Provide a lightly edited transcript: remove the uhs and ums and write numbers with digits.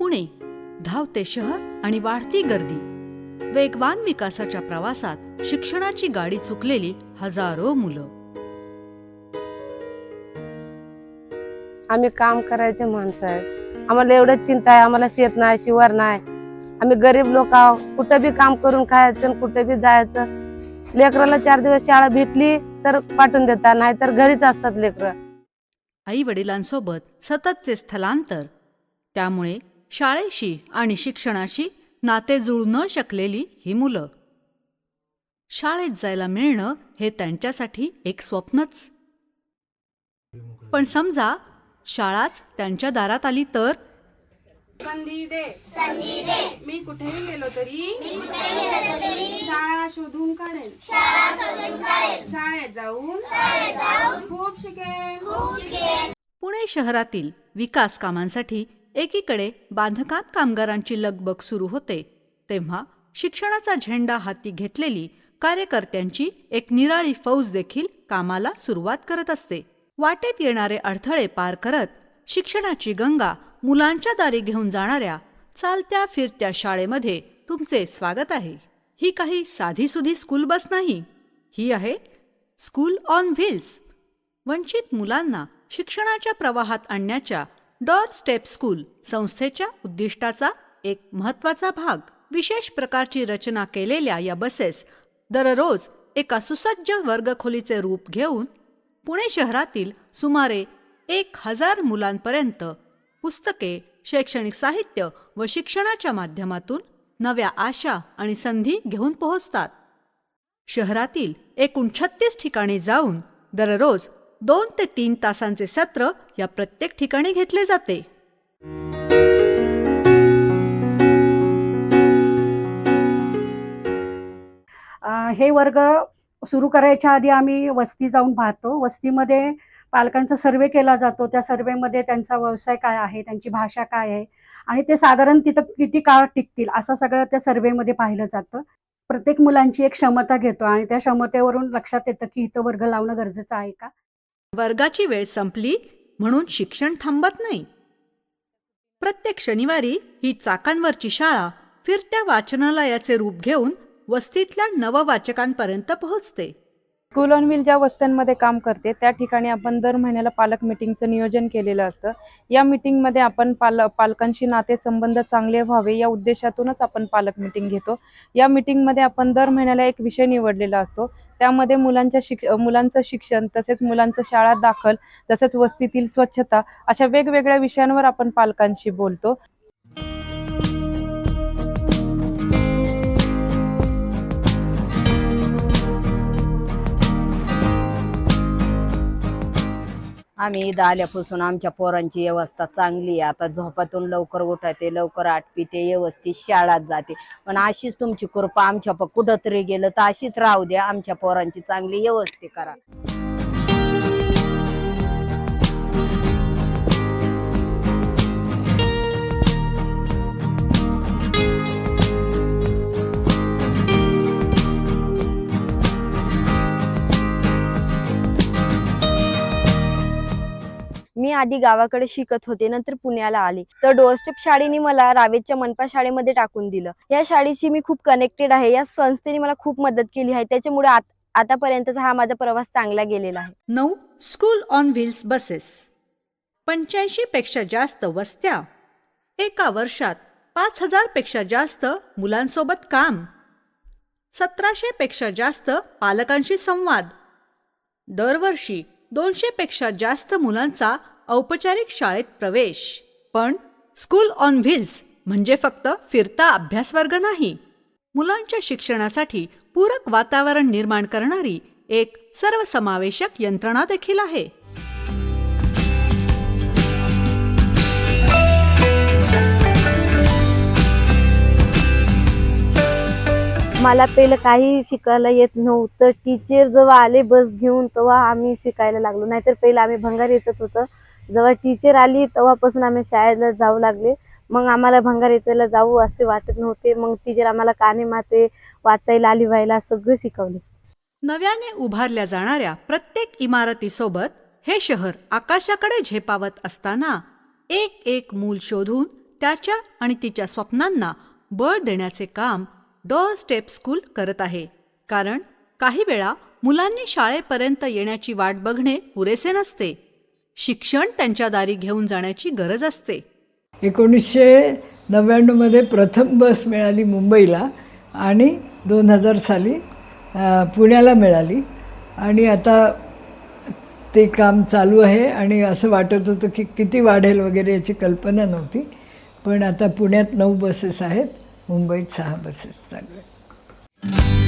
पुणे, धावते शहर आणि वाढती गर्दी. वेगवान विकासाच्या प्रवासात शिक्षणाची गाडी चुकलेली हजारो मुलं. आम्ही काम करायचे माणसं आहे. आम्हाला एवढं चिंता आहे, आम्हाला शेत नाही, शिवार नाही. आम्ही गरीब लोक आहोत. कुठं बी काम करून खायचं, कुठे बी जायचं. लेकराला 4 दिवस शाळा भेटली तर पाठवून देतात, नाही तर घरीच असतात लेकरं. आई वडिलांसोबत सततचे स्थलांतर, त्यामुळे शाळेशी आणि शिक्षणाशी नाते जुळू न शकलेली ही मुलं. शाळेत जायला मिळणं हे त्यांच्यासाठी एक स्वप्नच. पण समजा शाळाच त्यांच्या दारात आली तर? संधी दे, मी कुठेही गेलो तरी शाळा शोधून काढेन, शाळेत जाऊन खूप शिकेन. पुणे शहरातील विकास कामांसाठी एकीकडे बांधकाम कामगारांची लगबग सुरू होते, तेव्हा शिक्षणाचा झेंडा हाती घेतलेली कार्यकर्त्यांची एक निराळी फौज देखील कामाला सुरुवात करत असते. वाटेत येणारे अडथळे पार करत शिक्षणाची गंगा मुलांच्या दारी घेऊन जाणाऱ्या चालत्या फिरत्या शाळेमध्ये तुमचे स्वागत आहे. ही काही साधीसुधी स्कूल बस नाही, ही आहे स्कूल ऑन व्हील्स. वंचित मुलांना शिक्षणाच्या प्रवाहात आणण्याच्या डोर स्टेप स्कूल संस्थेच्या उद्दिष्टाचा एक महत्त्वाचा भाग. विशेष प्रकारची रचना केलेल्या या बसेस दररोज एका सुसज्ज वर्गखोलीचे रूप घेऊन पुणे शहरातील सुमारे 1000 मुलांपर्यंत पुस्तके, शैक्षणिक साहित्य व शिक्षणाच्या माध्यमातून नव्या आशा आणि संधी घेऊन पोहोचतात. शहरातील एकूण 36 ठिकाणी जाऊन दररोज 2 ते 3 तासांचे सत्र या प्रत्येक ठिकाणी घेतले जाते. हे वर्ग सुरू करायच्या आधी आम्ही वस्ती जाऊन पाहतो. वस्तीमध्ये पालकांचा सर्वे केला जातो. त्या सर्वेमध्ये त्यांचा व्यवसाय काय आहे, त्यांची भाषा काय आहे आणि ते साधारण तिथं किती काळ टिकतील असं सगळं त्या सर्वेमध्ये पाहिलं जातं. प्रत्येक मुलांची एक क्षमता घेतो आणि त्या क्षमतेवरून लक्षात येतं की इथं वर्ग लावणं गरजेचं आहे का. वर्गाची वेळ संपली म्हणून शिक्षण थांबत नाही. प्रत्येक शनिवारी ही चाकांवरची शाळा फिरत्या वाचनालयाचे रूप घेऊन वस्तीतल्या नववाचकांपर्यंत पोहोचते. स्कूल ऑन व्हील ज्या वस्त्यांमध्ये काम करते त्या ठिकाणी आपण दर महिन्याला पालक मिटिंगचं नियोजन केलेलं असतं. या मिटिंगमध्ये आपण पालकांशी नातेसंबंध चांगले व्हावे या उद्देशातूनच आपण पालक मिटिंग घेतो. या मिटिंगमध्ये आपण दर महिन्याला एक विषय निवडलेला असतो. त्यामध्ये मुलांचं शिक्षण, तसेच मुलांचं शाळा दाखल, तसेच वस्तीतील स्वच्छता अशा वेगवेगळ्या विषयांवर आपण पालकांशी बोलतो. आम्ही इथं आल्यापासून आमच्या पोरांची व्यवस्था चांगली आहे. आता झोपातून लवकर उठाते, लवकर आटपीते, व्यवस्थित शाळेत जाते. पण अशीच तुमची कृपा आमच्या कुठं तरी गेलं तर अशीच राहू द्या. आमच्या पोरांची चांगली व्यवस्था करा. मी आधी गावाकडे शिकत होते, नंतर पुण्याला आले तर डोअरस्टेप शाळेने मला रावेतच्या मनपा शाळेमध्ये टाकून दिलं. या शाळेशी मी खूप कनेक्टेड आहे. या संस्थेने मला खूप मदत केली आहे. त्याच्यामुळे आतापर्यंतचा हा माझा प्रवास चांगला गेलेला आहे. 9 स्कूल ऑन व्हील्स बसेस, 85 पेक्षा जास्त वस्त्या, एका वर्षात 5000 पेक्षा जास्त मुलांसोबत काम, 1700 पेक्षा जास्त पालकांशी संवाद, दरवर्षी 200 पेक्षा जास्त मुलांचा औपचारिक शाळेत प्रवेश. पण स्कूल ऑन व्हील्स म्हणजे फक्त फिरता अभ्यासवर्ग नाही, मुलांच्या शिक्षणासाठी पूरक वातावरण निर्माण करणारी एक सर्वसमावेशक यंत्रणा देखील आहे. मला पहिलं काही शिकायला येत नव्हतं. टीचर जेव्हा आले बस घेऊन तेव्हा आम्ही शिकायला लागलो. नाहीतर पहिलं आम्ही भंगार यायचत होतं. जेव्हा टीचर आली तेव्हापासून आम्ही शाळेला जाऊ लागले. मग आम्हाला भंगार यायला जाऊ असे वाटत नव्हते. मग टीचर आम्हाला काने माते वाचायला, लिहायला सगळं शिकवले. नव्याने उभारल्या जाणाऱ्या प्रत्येक इमारतीसोबत हे शहर आकाशाकडे झेपावत असताना एक एक मूल शोधून त्याच्या आणि तिच्या स्वप्नांना बळ देण्याचे काम डोअर स्टेप स्कूल करत आहे. कारण काही वेळा मुलांनी शाळेपर्यंत येण्याची वाट बघणे पुरेसे नसते. शिक्षण त्यांच्या दारी घेऊन जाण्याची गरज असते. 1999 प्रथम बस मिळाली मुंबईला आणि 2000 साली पुण्याला मिळाली आणि आता ते काम चालू आहे आणि असं वाटत होतं की किती वाढेल वगैरे याची कल्पना नव्हती. पण आता पुण्यात 9 बसेस आहेत, मुंबईत 6 बसेस चालू आहेत.